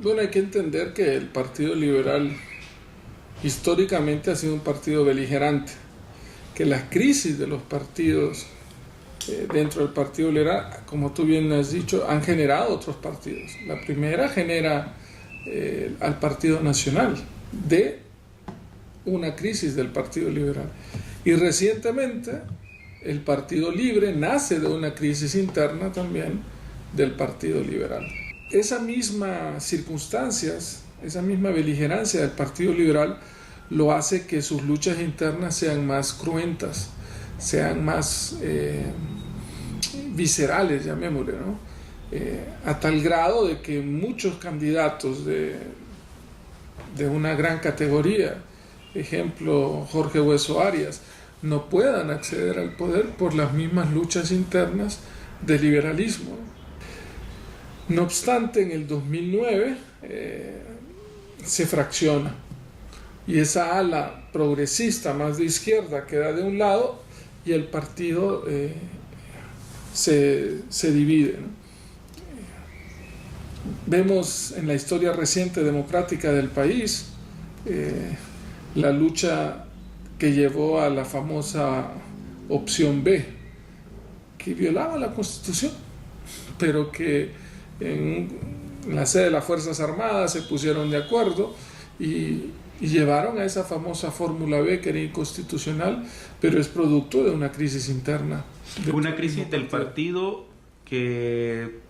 Bueno, hay que entender que el Partido Liberal históricamente ha sido un partido beligerante, que las crisis de los partidos dentro del Partido Liberal, como tú bien has dicho, han generado otros partidos. La primera genera al Partido Nacional de una crisis del Partido Liberal. Y recientemente el Partido Libre nace de una crisis interna también del Partido Liberal. Esas mismas circunstancias, esa misma beligerancia del Partido Liberal lo hace que sus luchas internas sean más cruentas, sean más viscerales, llamémosle, ¿no? A tal grado de que muchos candidatos de una gran categoría, ejemplo Jorge Hueso Arias, no puedan acceder al poder por las mismas luchas internas del liberalismo. No obstante, en el 2009 se fracciona y esa ala progresista más de izquierda queda de un lado y el partido se divide, ¿no? Vemos en la historia reciente democrática del país la lucha que llevó a la famosa opción B, que violaba la Constitución, pero que en la sede de las Fuerzas Armadas se pusieron de acuerdo y llevaron a esa famosa fórmula B, que era inconstitucional, pero es producto de una crisis interna. Una crisis del partido que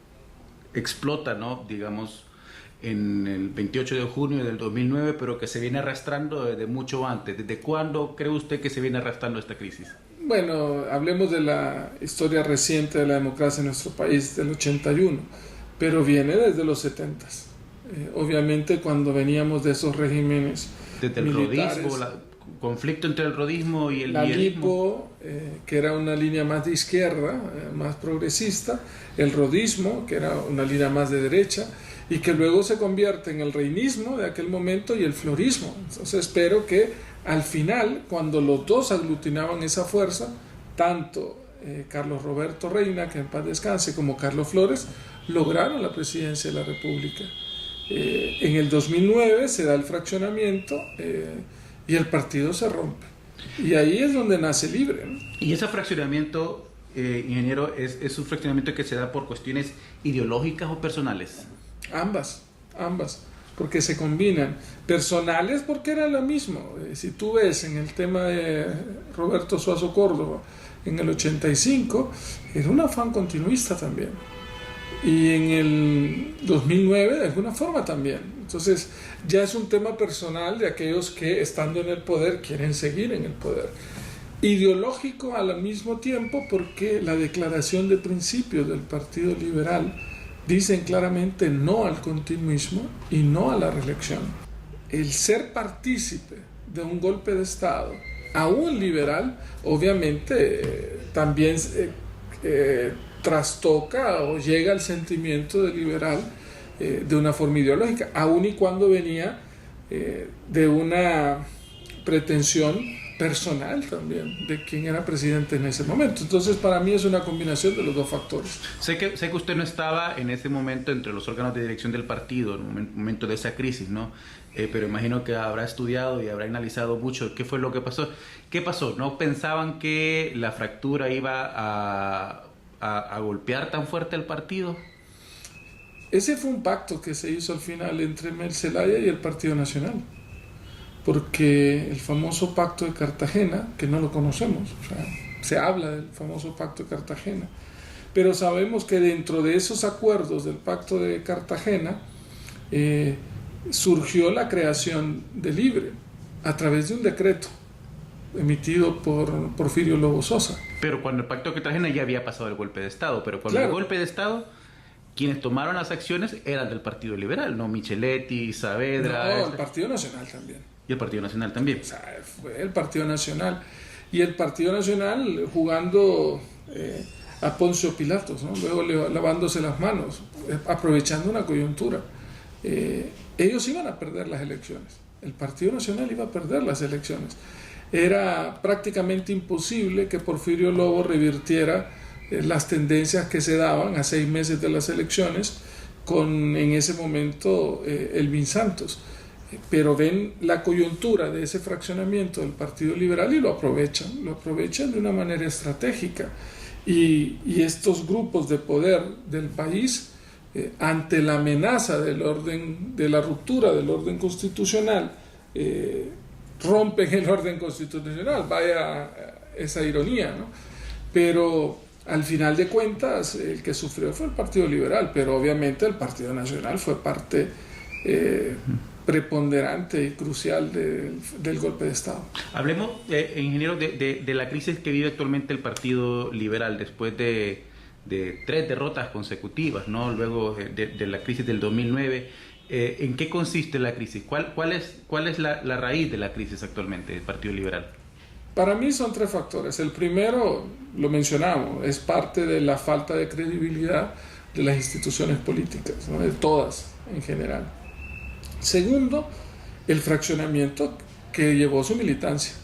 explota, ¿no? Digamos, en el 28 de junio del 2009, pero que se viene arrastrando desde mucho antes. ¿Desde cuándo cree usted que se viene arrastrando esta crisis? Bueno, hablemos de la historia reciente de la democracia en nuestro país, del 81, pero viene desde los 70s. Obviamente cuando veníamos de esos regímenes desde el militares, rodismo, conflicto entre el rodismo y el la liberalismo. LIPO, que era una línea más de izquierda, más progresista, el rodismo, que era una línea más de derecha, y que luego se convierte en el reinismo de aquel momento y el florismo. Entonces espero que al final, cuando los dos aglutinaban esa fuerza, tanto Carlos Roberto Reina, que en paz descanse, como Carlos Flores, lograron la presidencia de la República. En el 2009 se da el fraccionamiento y el partido se rompe. Y ahí es donde nace Libre, ¿no? Y ese fraccionamiento, ingeniero, ¿es un fraccionamiento que se da por cuestiones ideológicas o personales? Ambas, porque se combinan. Personales porque era lo mismo. Si tú ves en el tema de Roberto Suazo Córdoba, en el 85, era un afán continuista también. Y en el 2009 de alguna forma también. Entonces ya es un tema personal de aquellos que estando en el poder quieren seguir en el poder. Ideológico al mismo tiempo porque la declaración de principios del Partido Liberal dicen claramente no al continuismo y no a la reelección. El ser partícipe de un golpe de Estado a un liberal obviamente también trastoca o llega al sentimiento de liberal de una forma ideológica, aun y cuando venía de una pretensión personal también de quien era presidente en ese momento. Entonces para mí es una combinación de los dos factores. Sé que usted no estaba en ese momento entre los órganos de dirección del partido, en un momento de esa crisis, ¿no? Pero imagino que habrá estudiado y habrá analizado mucho qué fue lo que pasó. ¿Qué pasó? ¿No pensaban que la fractura iba a golpear tan fuerte al partido? Ese fue un pacto que se hizo al final entre Mel Zelaya y el Partido Nacional, porque el famoso pacto de Cartagena, que no lo conocemos, o sea, se habla del famoso pacto de Cartagena, pero sabemos que dentro de esos acuerdos del pacto de Cartagena surgió la creación de Libre a través de un decreto emitido por Porfirio Lobo Sosa. Pero cuando el pacto de Cartagena ya había pasado el golpe de Estado, pero cuando el golpe de Estado, quienes tomaron las acciones eran del Partido Liberal, ¿no? Micheletti, Saavedra... No, el Partido Nacional también. Y el Partido Nacional también. O sea, fue el Partido Nacional. Y el Partido Nacional jugando a Poncio Pilatos, ¿no? Luego lavándose las manos, aprovechando una coyuntura. Ellos iban a perder las elecciones. El Partido Nacional iba a perder las elecciones. Era prácticamente imposible que Porfirio Lobo revirtiera las tendencias que se daban a 6 meses de las elecciones con en ese momento Elvin Santos. Pero ven la coyuntura de ese fraccionamiento del Partido Liberal y lo aprovechan de una manera estratégica. Y estos grupos de poder del país, ante la amenaza de la ruptura del orden constitucional, rompen el orden constitucional. Vaya esa ironía, ¿no? Pero al final de cuentas el que sufrió fue el Partido Liberal, pero obviamente el Partido Nacional fue parte preponderante y crucial del golpe de Estado. Hablemos, ingeniero, de la crisis que vive actualmente el Partido Liberal después de 3 derrotas consecutivas, ¿no? Luego de la crisis del 2009. ¿En qué consiste la crisis? ¿Cuál es la raíz de la crisis actualmente del Partido Liberal? Para mí son 3 factores. El primero, lo mencionamos, es parte de la falta de credibilidad de las instituciones políticas, ¿no? De todas en general. Segundo, el fraccionamiento que llevó su militancia.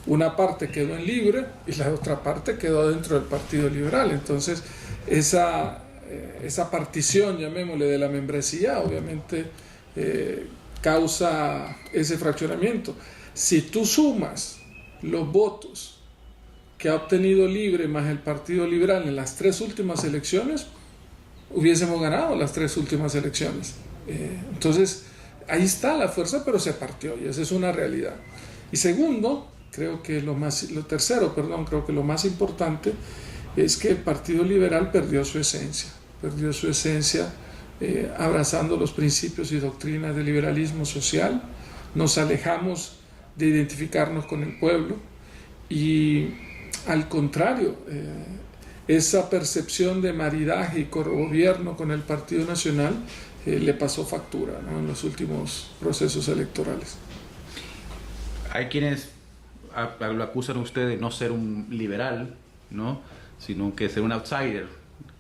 Una parte quedó en Libre y la otra parte quedó dentro del Partido Liberal. Entonces, esa partición, llamémosle, de la membresía, obviamente causa ese fraccionamiento. Si tú sumas los votos que ha obtenido Libre más el Partido Liberal en las 3 últimas elecciones, hubiésemos ganado las 3 últimas elecciones. Entonces, ahí está la fuerza, pero se partió y esa es una realidad. Y segundo, creo que lo más importante es que el Partido Liberal perdió su esencia, abrazando los principios y doctrinas del liberalismo social. Nos alejamos de identificarnos con el pueblo y al contrario, esa percepción de maridaje y gobierno con el Partido Nacional le pasó factura, ¿no? En los últimos procesos electorales. Hay quienes lo acusan a usted de no ser un liberal, ¿no? Sino que ser un outsider,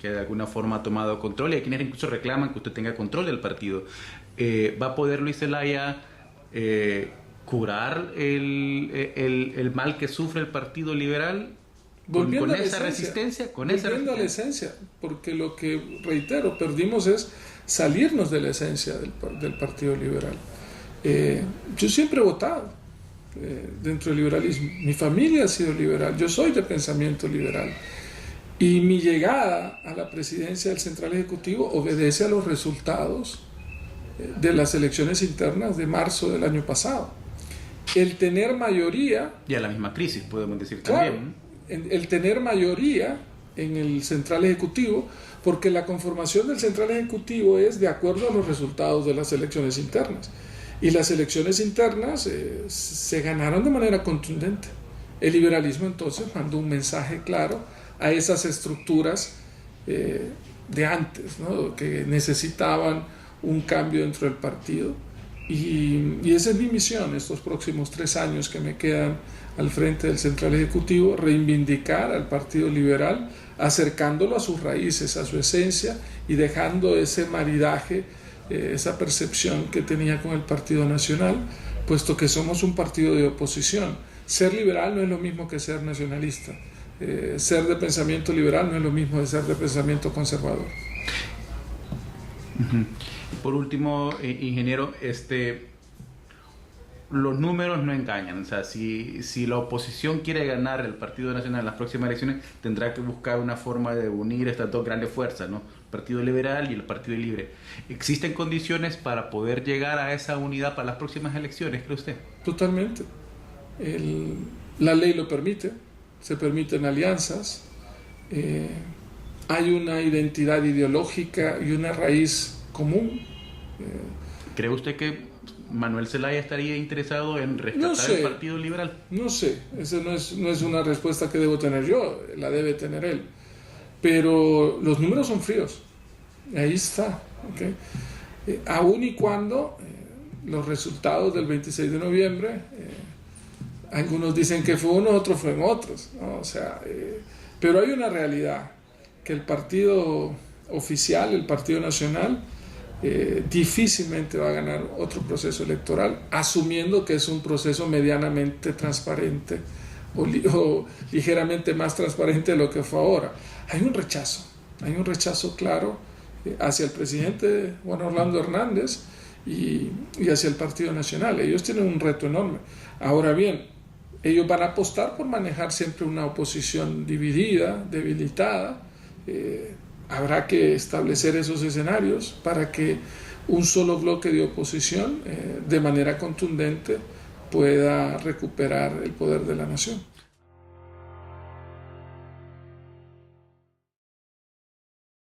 que de alguna forma ha tomado control, y hay quienes incluso reclaman que usted tenga control del partido. ¿Va a poder Luis Zelaya curar el mal que sufre el Partido Liberal con esa resistencia? Volviendo a la esencia, porque lo que, reitero, perdimos es salirnos de la esencia del Partido Liberal. Yo siempre he votado dentro del liberalismo. Mi familia ha sido liberal, yo soy de pensamiento liberal. Y mi llegada a la presidencia del Central Ejecutivo obedece a los resultados de las elecciones internas de marzo del año pasado. El tener mayoría... Y a la misma crisis, podemos decir, claro, también. El tener mayoría en el Central Ejecutivo, porque la conformación del Central Ejecutivo es de acuerdo a los resultados de las elecciones internas. Y las elecciones internas se ganaron de manera contundente. El liberalismo entonces mandó un mensaje claro a esas estructuras de antes, ¿no? Que necesitaban un cambio dentro del partido. Y esa es mi misión estos próximos 3 años que me quedan al frente del Central Ejecutivo: reivindicar al Partido Liberal, acercándolo a sus raíces, a su esencia, y dejando ese maridaje, esa percepción que tenía con el Partido Nacional, puesto que somos un partido de oposición. Ser liberal no es lo mismo que ser nacionalista. Ser de pensamiento liberal no es lo mismo de ser de pensamiento conservador. Por último, ingeniero, los números no engañan. O sea, si la oposición quiere ganar el Partido Nacional en las próximas elecciones, tendrá que buscar una forma de unir estas 2 grandes fuerzas, ¿no? El Partido Liberal y el Partido Libre. ¿Existen condiciones para poder llegar a esa unidad para las próximas elecciones, cree usted? Totalmente. La ley lo permite, se permiten alianzas, hay una identidad ideológica y una raíz común. ¿Cree usted que Manuel Zelaya estaría interesado en rescatar el Partido Liberal? No sé, esa no es una respuesta que debo tener yo, la debe tener él. Pero los números son fríos, ahí está, ¿okay? Aun y cuando los resultados del 26 de noviembre, algunos dicen que fue uno, otros fue en otros, ¿no? O sea, pero hay una realidad, que el partido oficial, el Partido Nacional, difícilmente va a ganar otro proceso electoral, asumiendo que es un proceso medianamente transparente o ligeramente más transparente de lo que fue ahora. Hay un rechazo claro hacia el presidente Juan Orlando Hernández y hacia el Partido Nacional. Ellos tienen un reto enorme. Ahora bien, ellos van a apostar por manejar siempre una oposición dividida, debilitada. Habrá que establecer esos escenarios para que un solo bloque de oposición de manera contundente pueda recuperar el poder de la nación.